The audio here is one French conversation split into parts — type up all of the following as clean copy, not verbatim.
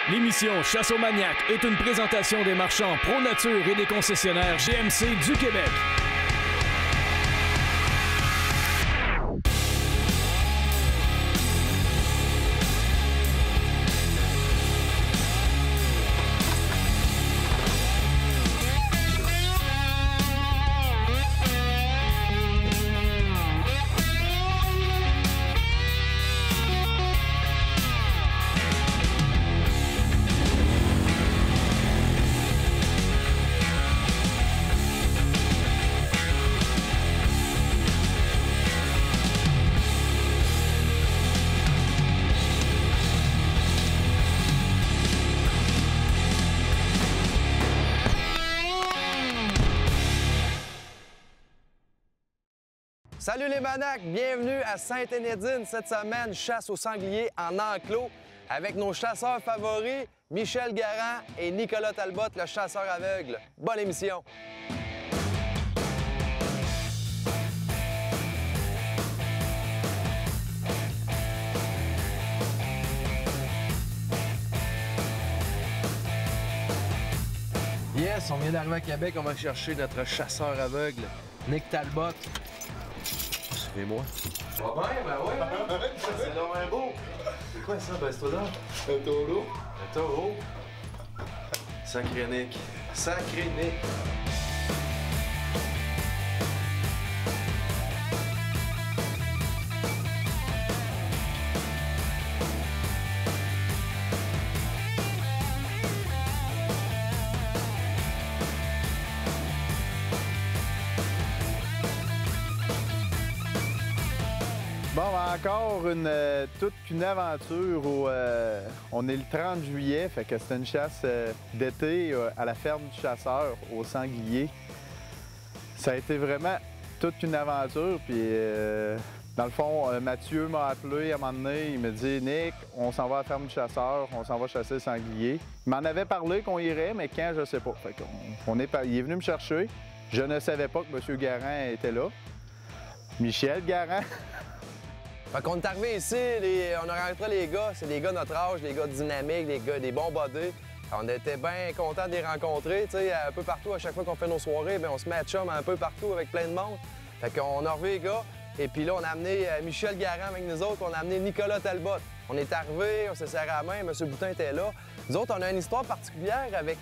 L'émission Chasse aux maniaques est une présentation des marchands Pro Nature et des concessionnaires GMC du Québec. Salut les manacs, bienvenue à Sainte-Énédine. Cette semaine, chasse au sanglier en enclos avec nos chasseurs favoris, Michel Garand et Nicolas Talbot, le chasseur aveugle. Bonne émission! Yes, on vient d'arriver à Québec, on va chercher notre chasseur aveugle, Nick Talbot. Suivez-moi. Ça va bien? Ben oui! C'est vraiment beau! C'est quoi ça, Bastoda? Un taureau. Un taureau? Sacré Nick. Sacré Nick. Bon, encore toute une aventure où on est le 30 juillet, fait que c'est une chasse d'été à la ferme du chasseur au sanglier. Ça a été vraiment toute une aventure, puis dans le fond, Mathieu m'a appelé à un moment donné, il me dit « Nick, on s'en va à la ferme du chasseur, on s'en va chasser le sanglier ». Il m'en avait parlé qu'on irait, mais quand, je sais pas. Fait il est venu me chercher. Je ne savais pas que M. Garand était là. Michel Garand. Fait qu'on est arrivé ici, on a rencontré les gars, c'est des gars de notre âge, des gars dynamiques, des bons bodés. On était bien contents de les rencontrer, tu sais, un peu partout, à chaque fois qu'on fait nos soirées, bien, on se met à chum un peu partout avec plein de monde. Fait qu'on a revu les gars, et puis là, on a amené Michel Garand avec nous autres, on a amené Nicolas Talbot. On est arrivé, on s'est serré la main, M. Boutin était là. Nous autres, on a une histoire particulière avec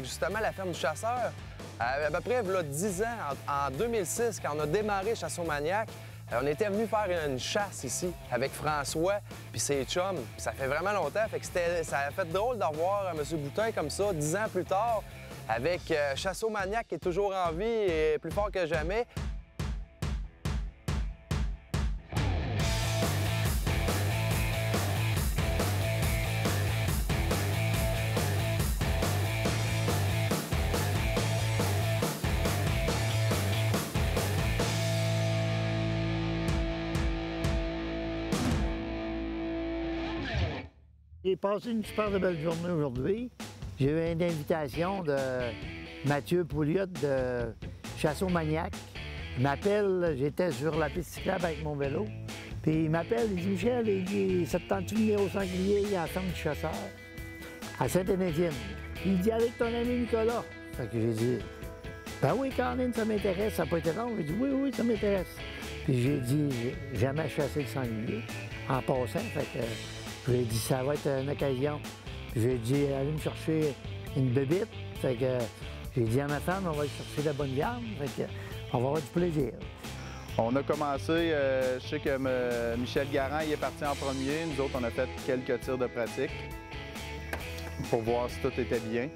justement la ferme du chasseur. À peu près, il y a 10 ans, en 2006, quand on a démarré Chasse aux maniaques, on était venu faire une chasse ici avec François puis ses chums. Puis ça fait vraiment longtemps, fait que ça a fait drôle de revoir M. Boutin comme ça 10 ans plus tard avec Chasse aux maniaques qui est toujours en vie et plus fort que jamais. J'ai passé une super belle journée aujourd'hui. J'ai eu une invitation de Mathieu Pouliot de Chasse aux maniaques. Il m'appelle, j'étais sur la piste cyclable avec mon vélo. Puis il m'appelle, il dit « Michel, il dit, ça te tente-tu de venir au sanglier, il y a la ferme du chasseur à Sainte-Énédine. » Il dit « Avec ton ami Nicolas. » Fait que j'ai dit « Ben oui, Caroline, ça m'intéresse. Ça n'a pas été long. » J'ai dit « Oui, oui, ça m'intéresse. » Puis j'ai dit « J'ai jamais chassé le sanglier en passant. » Fait que je lui ai dit, ça va être une occasion. Puis j'ai dit, allez me chercher une bébite. Fait que j'ai dit à ma femme, on va aller chercher la bonne viande. Fait que on va avoir du plaisir. On a commencé, je sais que Michel Garand il est parti en premier. Nous autres, on a fait quelques tirs de pratique pour voir si tout était bien.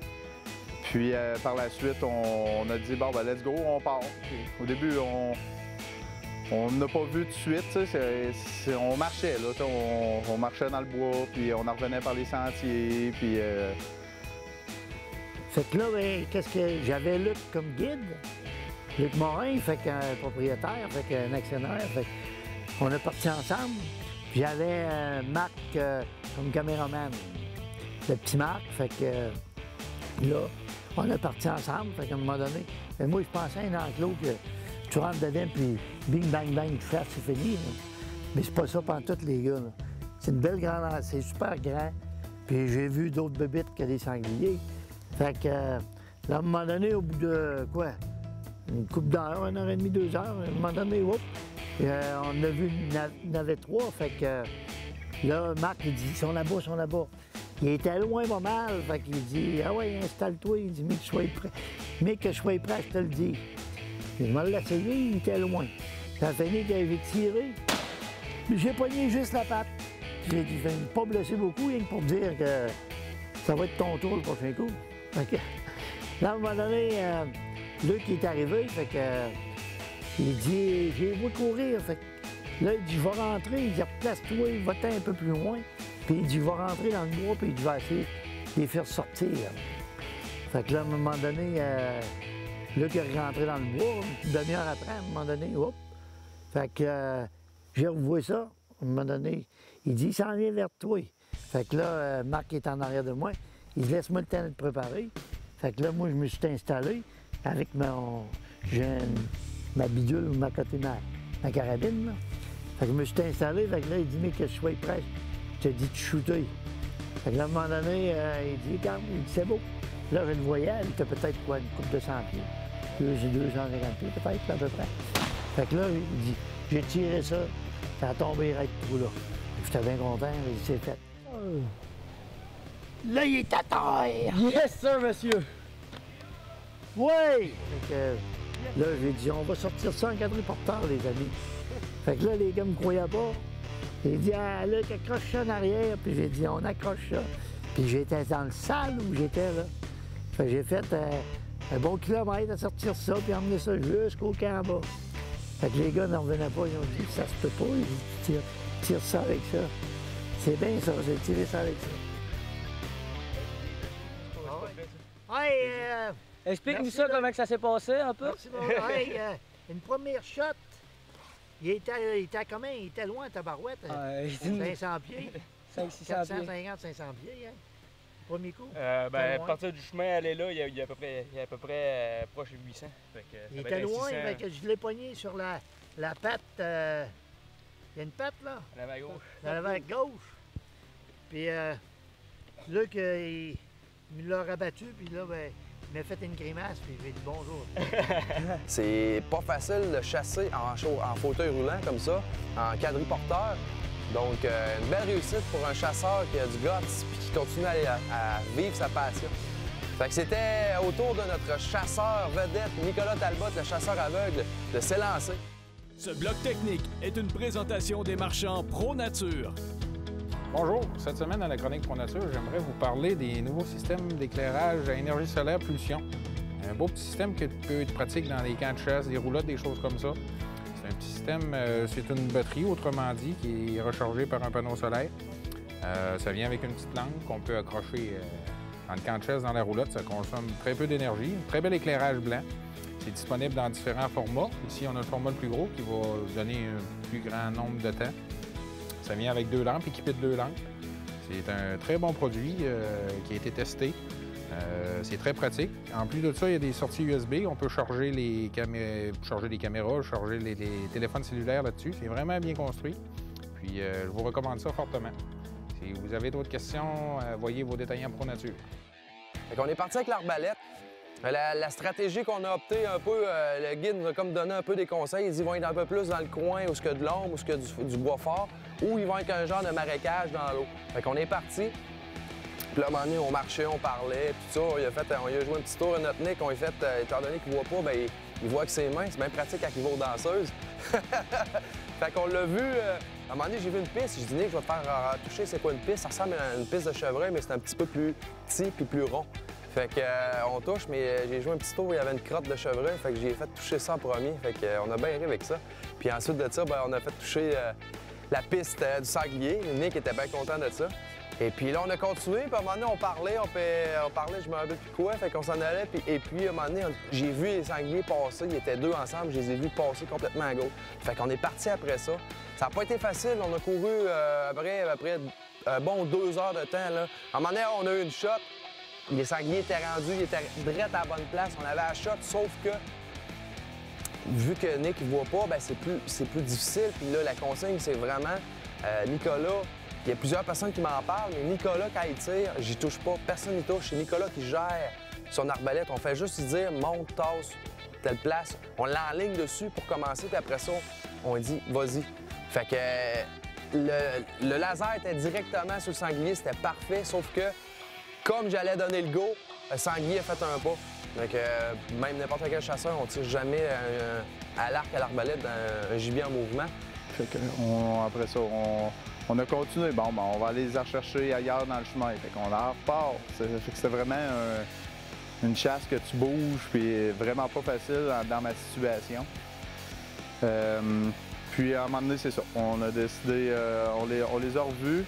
Puis par la suite, on a dit, bon, ben let's go, on part. Puis, au début, on n'a pas vu tout de suite, on marchait, là, on marchait dans le bois, puis on en revenait par les sentiers, puis... Fait que là, ben, qu'est-ce que j'avais Luc comme guide, Luc Morin, fait qu'un propriétaire, fait qu'un actionnaire, fait qu'on est partis ensemble, puis j'avais Marc comme caméraman, le petit Marc, fait que là, on est partis ensemble, fait qu'à un moment donné, moi je pensais à un enclos que tu rentres dedans, puis bing, bang, bang, tu fasses, c'est fini. Là. Mais c'est pas ça pendant tous les gars. C'est une belle grande, c'est super grand. Puis j'ai vu d'autres bébites que des sangliers. Fait que, là, à un moment donné, au bout de, quoi, une couple d'heures, 1h30, 2 heures, à un moment donné, hop, on a vu, il y en avait 3. Fait que, là, Marc, il dit, ils sont là-bas, ils sont là-bas. Il était loin pas mal, fait qu'il dit, ah ouais, installe-toi, il dit, mais que je sois prêt. Mais que je sois prêt, je te le dis. Puis je me l'ai essayé, il était loin. Ça a fini qu'il avait tiré. J'ai pogné juste la patte. J'ai dit, je vais pas blesser beaucoup, rien que pour dire que ça va être ton tour le prochain coup. Fait que, là, à un moment donné, Luc est arrivé, fait que, il dit, j'ai vu courir. Fait que, là, il dit, je vais rentrer, il dit, replace-toi, va-t'en un peu plus loin. Puis il dit, je vais rentrer dans le bois, puis il va essayer de les faire sortir. Fait que là, à un moment donné, Luc est rentré dans le bois, une demi-heure après, à un moment donné, hop. Fait que j'ai revu ça, à un moment donné, il dit, il s'en vient vers toi. Fait que là, Marc est en arrière de moi, il dit, laisse-moi le temps de te préparer. Fait que là, moi, je me suis installé avec ma bidule, ma carabine, là. Fait que je me suis installé, fait que là, il dit, mais que je sois prêt. Je te dis de shooter. Fait que là, à un moment donné, il dit, regarde, il dit, c'est beau. Là, je le voyais, il était peut-être quoi, une coupe de 100 pieds. 250 pieds, peut-être, à peu près. Fait que là, il dit, j'ai tiré ça, ça a tombé direct tout là. J'étais bien content, il dit, c'est fait. Là, il est à terre! Yes, sir, monsieur! Oui! Fait que là, j'ai dit, on va sortir ça en quadriporteur, les amis. Fait que là, les gars me croyaient pas. J'ai dit, ah, là, accroche ça en arrière. Puis j'ai dit, on accroche ça. Puis j'étais dans le salle où j'étais, là. Fait que j'ai fait un bon kilomètre à sortir ça, puis emmener ça jusqu'au camp en bas. Fait que les gars n'en revenaient pas. Ils ont dit, ça se peut pas. Ils ont dit, tire ça avec ça. C'est bien ça, j'ai tiré ça avec ça. Hey, Explique-nous ça, comment que ça s'est passé, un peu. merci, bon. Hey, une première shot. Il était à combien? Il était loin, tabarouette. 500 pieds. 500-600 pieds. 450-500 pieds, hein? Premier coup. À partir du chemin, aller là, il y a à peu près proche de 800. Fait que, Il était loin, fait que je l'ai pogné sur la patte. Il y a une patte, là. À l'avant gauche. Dans l'avant gauche. Puis là, il me l'a rabattu, puis là, ben, il m'a fait une grimace, puis il m'a dit bonjour. C'est pas facile de chasser en fauteuil roulant comme ça, en quadriporteur. Donc, une belle réussite pour un chasseur qui a du guts et qui continue à vivre sa passion. Fait que c'était au tour de notre chasseur vedette, Nicolas Talbot, le chasseur aveugle, de s'élancer. Ce bloc technique est une présentation des marchands Pro Nature. Bonjour, cette semaine dans la chronique Pro Nature, j'aimerais vous parler des nouveaux systèmes d'éclairage à énergie solaire Pulsion. Un beau petit système qui peut être pratique dans les camps de chasse, des roulottes, des choses comme ça. C'est un petit système, c'est une batterie, autrement dit, qui est rechargée par un panneau solaire. Ça vient avec une petite lampe qu'on peut accrocher dans le camp de chasse, dans la roulotte. Ça consomme très peu d'énergie, un très bel éclairage blanc. C'est disponible dans différents formats. Ici, on a le format le plus gros qui va donner un plus grand nombre de temps. Ça vient avec 2 lampes, équipé de 2 lampes. C'est un très bon produit qui a été testé. C'est très pratique. En plus de ça, il y a des sorties USB. On peut charger les caméras, charger les téléphones cellulaires là-dessus. C'est vraiment bien construit. Puis, je vous recommande ça fortement. Si vous avez d'autres questions, voyez vos détaillants Pro Nature. Fait qu'on est parti avec l'arbalète. La stratégie qu'on a optée un peu, le guide nous a comme donné un peu des conseils. Il dit qu'ils vont être un peu plus dans le coin où il y a de l'ombre, où il y a du bois fort, ou ils vont être un genre de marécage dans l'eau. Fait qu'on est parti. Puis là, à un moment donné, on marchait, on parlait, puis tout ça. On lui a joué un petit tour à notre nez, on lui a fait, étant donné qu'il ne voit pas, bien, il voit avec ses mains. C'est bien pratique quand il va aux danseuses. Fait qu'on l'a vu. À un moment donné, j'ai vu une piste. J'ai dit, Nick, je vais te faire toucher c'est quoi une piste. Ça ressemble à une piste de chevreuil, mais c'est un petit peu plus petit puis plus rond. Fait qu'on touche, mais j'ai joué un petit tour où il y avait une crotte de chevreuil. Fait que j'ai fait toucher ça en premier. Fait qu'on a bien ri avec ça. Puis ensuite de ça, bien, on a fait toucher la piste du sanglier. Nick était bien content de ça. Et puis là, on a continué, puis à un moment donné, on parlait, je me rappelle plus quoi, fait qu'on s'en allait, et puis à un moment donné, j'ai vu les sangliers passer, ils étaient 2 ensemble, je les ai vus passer complètement à gauche. Fait qu'on est parti après ça. Ça n'a pas été facile, on a couru après un bon 2 heures de temps, là. À un moment donné, on a eu une shot, les sangliers étaient rendus, ils étaient direct à la bonne place, on avait la shot, sauf que, vu que Nick ne voit pas, bien, c'est plus difficile, puis là, la consigne, c'est vraiment Nicolas il y a plusieurs personnes qui m'en parlent, mais Nicolas, quand il tire, j'y touche pas. Personne n'y touche. C'est Nicolas qui gère son arbalète. On fait juste lui dire monte, tasse, telle place. On l'enligne dessus pour commencer, puis après ça, on dit vas-y. Fait que le laser était directement sur le sanglier, c'était parfait, sauf que comme j'allais donner le go, le sanglier a fait un pas. Donc, même n'importe quel chasseur, on tire jamais à l'arc, à l'arbalète, un gibier en mouvement. Fait que après ça, on a continué. Bon, ben, on va aller les rechercher ailleurs dans le chemin. Fait qu'on en repart. Fait que c'est vraiment une chasse que tu bouges, puis vraiment pas facile dans ma situation. Puis à un moment donné, c'est ça. On a décidé, on les a revus.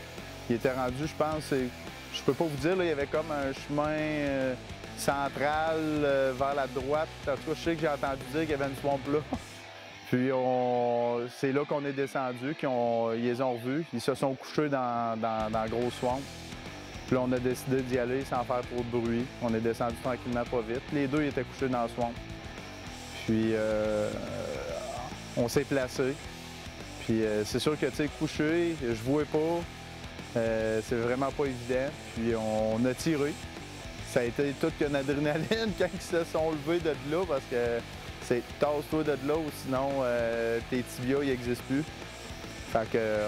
Ils étaient rendus, je pense, je peux pas vous dire, là, il y avait comme un chemin central vers la droite. En tout cas, je sais que j'ai entendu dire qu'il y avait une swamp là. Puis c'est là qu'on est descendu, ils les ont revus. Ils se sont couchés dans le gros swamp. Puis là, on a décidé d'y aller sans faire trop de bruit. On est descendu tranquillement, pas vite. Les deux ils étaient couchés dans le swamp. Puis on s'est placé. Puis c'est sûr que, tu sais, couché, je vois pas. C'est vraiment pas évident. Puis on a tiré. Ça a été toute qu'une adrénaline quand ils se sont levés de là parce que c'est tasse-toi de là ou sinon tes tibias ils n'existent plus. Fait que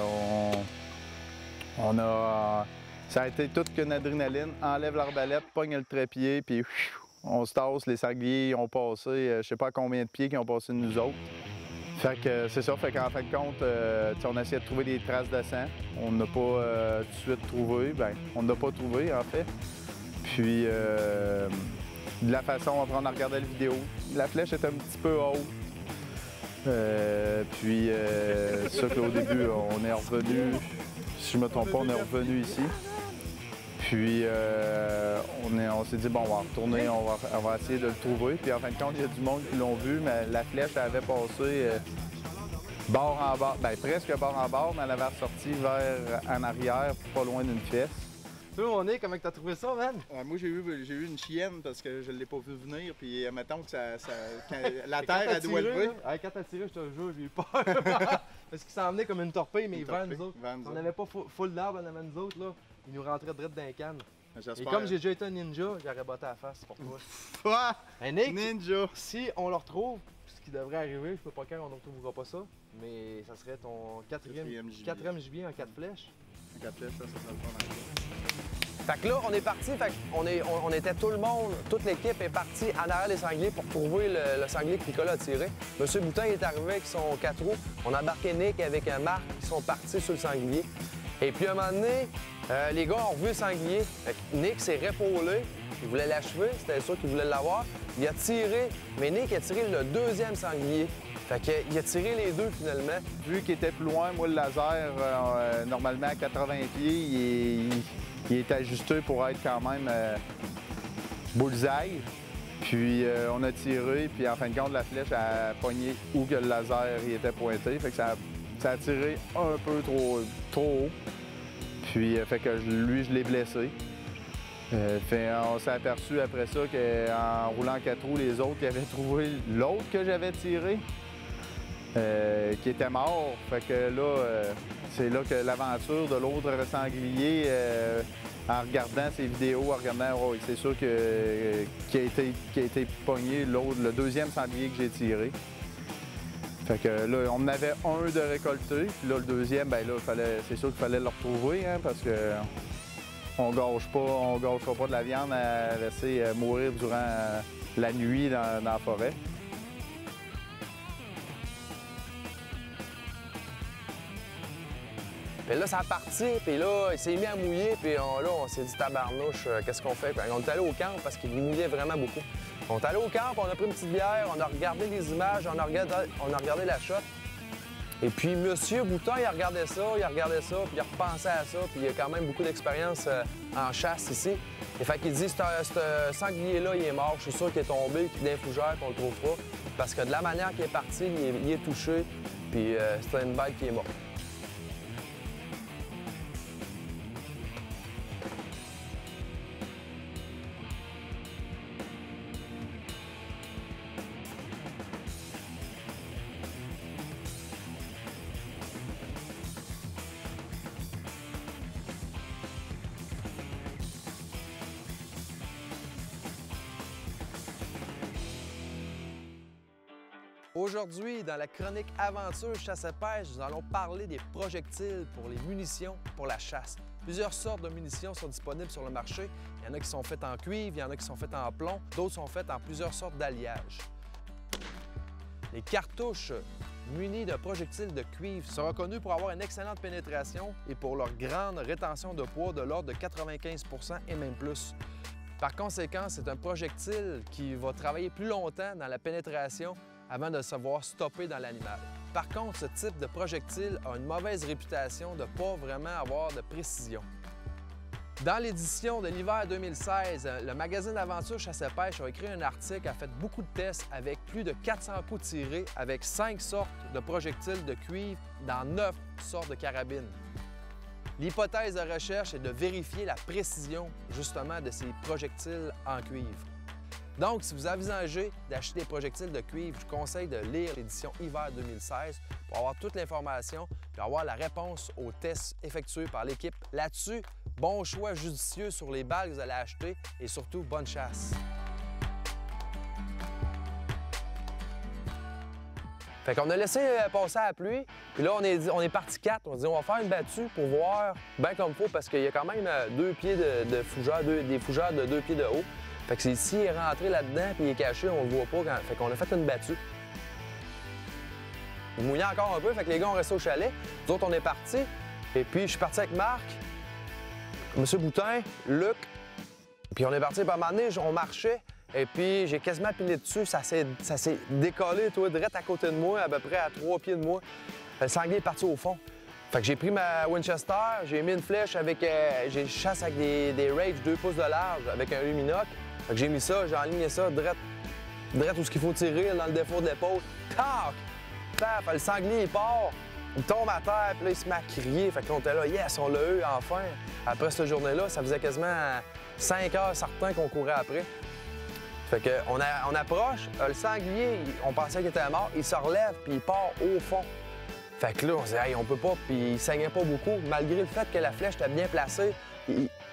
on a. Ça a été toute qu'une adrénaline. Enlève l'arbalète, pogne le trépied, puis on se tasse. Les sangliers ont passé, je sais pas combien de pieds qui ont passé de nous autres. Fait que c'est ça, fait qu'en fin de compte, on a essayé de trouver des traces de sang. On n'a pas tout de suite trouvé, ben on n'a pas trouvé en fait. Puis de la façon, après on a regardé la vidéo, la flèche était un petit peu haute. Puis c'est sûr qu'au début, on est revenu, si je me trompe pas, on est revenu ici. Puis on s'est dit, bon, on va retourner, on va essayer de le trouver. Puis en fin de compte, il y a du monde qui l'ont vu, mais la flèche elle avait passé bord en bord, bien presque bord en bord, mais elle avait ressorti vers en arrière, pas loin d'une fesse. Toi, on est, comment t'as trouvé ça, man? Moi, j'ai eu une chienne parce que je ne l'ai pas vu venir. Puis, mettons que la terre, elle doit lever. Quand t'as tiré, je te jure, j'ai eu peur. Parce qu'il s'en venait comme une torpille, mais vers nous autres. Si on n'avait pas full d'arbres en avant nous autres, là, il nous rentrait direct dans les cannes. Et comme j'ai déjà été un ninja, j'aurais botté à la face pour toi. Hey, Nick, ninja! Si on le retrouve, ce qui devrait arriver, je sais pas quand on ne retrouvera pas ça, mais ça serait ton quatrième gibier en 4 flèches. En 4 flèches, ça serait le fun. Fait que là, on est parti, on était tout le monde, toute l'équipe est partie en arrière des sangliers pour trouver le sanglier que Nicolas a tiré. Monsieur Boutin est arrivé avec son 4 roues. On a embarqué Nick avec Marc qui sont partis sur le sanglier. Et puis à un moment donné, les gars ont revu le sanglier. Fait que Nick s'est répaulé, il voulait l'achever, c'était sûr qu'il voulait l'avoir. Il a tiré, mais Nick a tiré le deuxième sanglier. Fait qu'il a tiré les deux finalement. Vu qu'il était plus loin, moi le laser, normalement à 80 pieds, il est ajusté pour être quand même bullseye. Puis on a tiré, puis en fin de compte, la flèche a pogné où que le laser il était pointé. Fait que ça a tiré un peu trop haut. Puis fait que lui, je l'ai blessé. On s'est aperçu après ça qu'en roulant 4 roues, les autres ils avaient trouvé l'autre que j'avais tiré, qui était mort. Fait que là, c'est là que l'aventure de l'autre sanglier, en regardant ses vidéos, en regardant, oh, c'est sûr qu'il a été pogné, le deuxième sanglier que j'ai tiré. Fait que là, on en avait un de récolté, puis là, le deuxième, ben là, c'est sûr qu'il fallait le retrouver, hein, parce que on gâchera pas de la viande à laisser mourir durant la nuit dans la forêt. Puis là, ça a parti, puis là, il s'est mis à mouiller, puis là, on s'est dit tabarnouche, qu'est-ce qu'on fait? Puis on est allé au camp parce qu'il mouillait vraiment beaucoup. On est allé au camp, on a pris une petite bière, on a regardé les images, on a regardé la shot. Et puis M. Boutin, il regardait ça, puis il repensait à ça, puis il a quand même beaucoup d'expérience en chasse ici. Et fait qu'il dit, ce sanglier-là, il est mort, je suis sûr qu'il est tombé, puis d'un fougère, qu'on le trouve pas. Parce que de la manière qu'il est parti, il est touché, puis c'est une bête qui est morte. Aujourd'hui, dans la chronique Aventure chasse et pêche, nous allons parler des projectiles pour les munitions pour la chasse. Plusieurs sortes de munitions sont disponibles sur le marché. Il y en a qui sont faites en cuivre, il y en a qui sont faites en plomb, d'autres sont faites en plusieurs sortes d'alliages. Les cartouches munies de projectiles de cuivre sont reconnues pour avoir une excellente pénétration et pour leur grande rétention de poids de l'ordre de 95 % et même plus. Par conséquent, c'est un projectile qui va travailler plus longtemps dans la pénétration avant de se voir stopper dans l'animal. Par contre, ce type de projectile a une mauvaise réputation de ne pas vraiment avoir de précision. Dans l'édition de l'hiver 2016, le magazine Aventure chasse et pêche a écrit un article, a fait beaucoup de tests avec plus de 400 coups tirés avec 5 sortes de projectiles de cuivre dans 9 sortes de carabines. L'hypothèse de recherche est de vérifier la précision, justement, de ces projectiles en cuivre. Donc, si vous envisagez d'acheter des projectiles de cuivre, je vous conseille de lire l'édition hiver 2016 pour avoir toute l'information et avoir la réponse aux tests effectués par l'équipe. Là-dessus, bon choix judicieux sur les balles que vous allez acheter et surtout, bonne chasse. Fait qu'on a laissé passer la pluie, puis là, on est parti 4. On s'est dit, on va faire une battue pour voir bien comme il faut, parce qu'il y a quand même 2 pieds de fougères, des fougères de 2 pieds de haut. Fait que s'il est rentré là-dedans puis il est caché, on le voit pas. Fait qu'on a fait une battue. Il mouillait encore un peu, fait que les gars ont resté au chalet. Nous autres, on est partis. Et puis, je suis parti avec Marc, M. Boutin, Luc. Puis on est parti, puis à un moment donné, on marchait. Et puis, j'ai quasiment pilé dessus. Ça s'est décollé, toi, direct à côté de moi, à peu près à 3 pieds de moi. Le sanglier est parti au fond. Fait que j'ai pris ma Winchester, j'ai mis une flèche avec... j'ai chasse avec des Rage 2 pouces de large avec un luminoc. Fait que j'ai mis ça, j'ai enligné ça, direct où ce qu'il faut tirer, dans le défaut de l'épaule. Tac! Paf! Le sanglier, il part, il tombe à terre, puis là, il se met à crier. Fait qu'on était là, yes, on l'a eu, enfin! Après cette journée-là, ça faisait quasiment 5 heures certains qu'on courait après. Fait qu'on approche, le sanglier, on pensait qu'il était mort, il se relève, puis il part au fond. Fait que là, on se dit, hey, on peut pas, puis il saignait pas beaucoup, malgré le fait que la flèche était bien placée.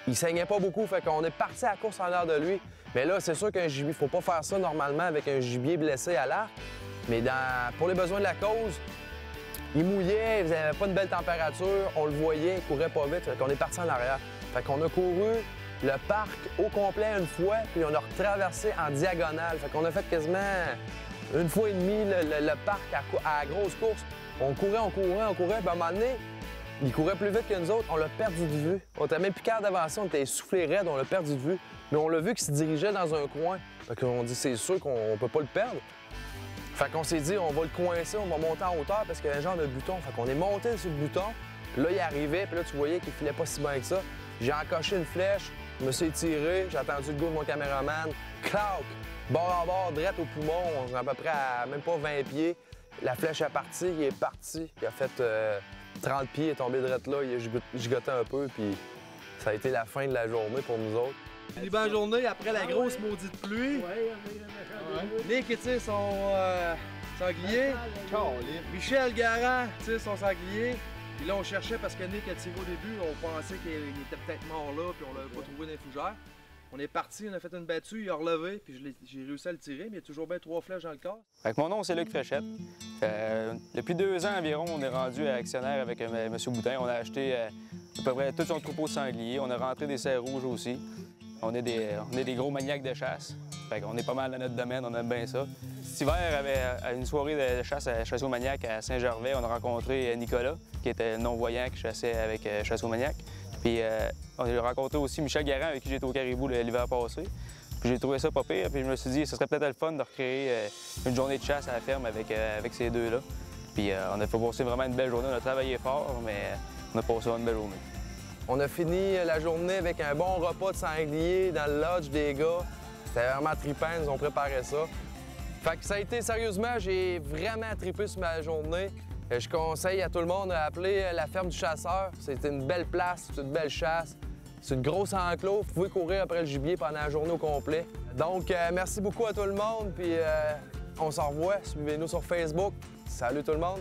Il saignait pas beaucoup, fait qu'on est parti à la course en l'air de lui. Mais là, c'est sûr qu'un gibier, faut pas faire ça normalement avec un gibier blessé à l'arc. Mais pour les besoins de la cause, il mouillait, il avait pas une belle température, on le voyait, il courait pas vite, fait qu'on est parti en arrière. Fait qu'on a couru le parc au complet une fois, puis on a retraversé en diagonale. Fait qu'on a fait quasiment une fois et demie le parc à grosse course. On courait, puis à un moment donné, il courait plus vite que nous autres, on l'a perdu de vue. On était même plus capable d'avancer, on était essoufflé raide, on l'a perdu de vue. Mais on l'a vu qu'il se dirigeait dans un coin. Fait qu'on dit, c'est sûr qu'on peut pas le perdre. Fait qu'on s'est dit, on va le coincer, on va monter en hauteur parce qu'il y a un genre de bouton. Fait qu'on est monté sur le bouton, puis là, il arrivait, puis là, tu voyais qu'il filait pas si bien que ça. J'ai encoché une flèche, je me suis étiré, j'ai attendu le goût de mon caméraman. Clac! Bord en bord, direct au poumon, on est à peu près à même pas 20 pieds. La flèche est partie, il est parti. Il a fait 30 pieds, il est tombé direct là, il a gigoté un peu, puis ça a été la fin de la journée pour nous autres. Une bonne journée après la grosse maudite pluie. Nick tire son sanglier. Michel Garand tire son sanglier. Puis là, on cherchait parce que Nick a tiré au début. On pensait qu'il était peut-être mort là, puis on l'avait pas trouvé dans les fougères. On est parti, on a fait une battue, il a relevé, puis j'ai réussi à le tirer, mais il y a toujours bien 3 flèches dans le corps. Mon nom, c'est Luc Fréchette. Depuis 2 ans environ, on est rendu actionnaire avec M. Boutin. On a acheté à peu près tout son troupeau de sangliers. On a rentré des cerfs rouges aussi. On est des gros maniaques de chasse. Fait qu'on est pas mal dans notre domaine, on aime bien ça. Cet hiver, à une soirée de chasse à Chasse aux Maniaques à Saint-Gervais, on a rencontré Nicolas, qui était non-voyant, qui chassait avec Chasse aux Maniaques. Puis on a rencontré aussi Michel Garand, avec qui j'étais au Caribou l'hiver passé. Puis j'ai trouvé ça pas pire, puis je me suis dit, ce serait peut-être le fun de recréer une journée de chasse à la ferme avec ces deux-là. Puis on a fait passer vraiment une belle journée, on a travaillé fort, mais on a passé une belle journée. On a fini la journée avec un bon repas de sanglier dans le lodge des gars. C'était vraiment trippant, ils nous ont préparé ça. Fait que ça a été, sérieusement, j'ai vraiment trippé sur ma journée. Je conseille à tout le monde d'appeler la ferme du chasseur. C'est une belle place, c'est une belle chasse. C'est une grosse enclos. Vous pouvez courir après le gibier pendant la journée au complet. Donc, merci beaucoup à tout le monde, puis on s'en revoit. Suivez-nous sur Facebook. Salut tout le monde!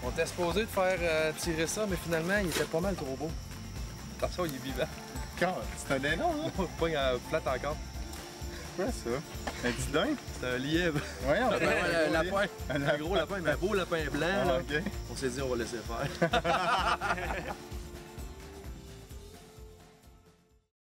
On était supposé de faire tirer ça, mais finalement, il était pas mal trop beau. Attention, il est vivant. C'est un dindon, là? Non, pas plate encore. C'est quoi ça? Un petit daim? C'est un lièvre. Ouais, on un lapin. Un gros lapin, mais un beau lapin blanc. Ah, là. OK. On s'est dit, on va laisser faire.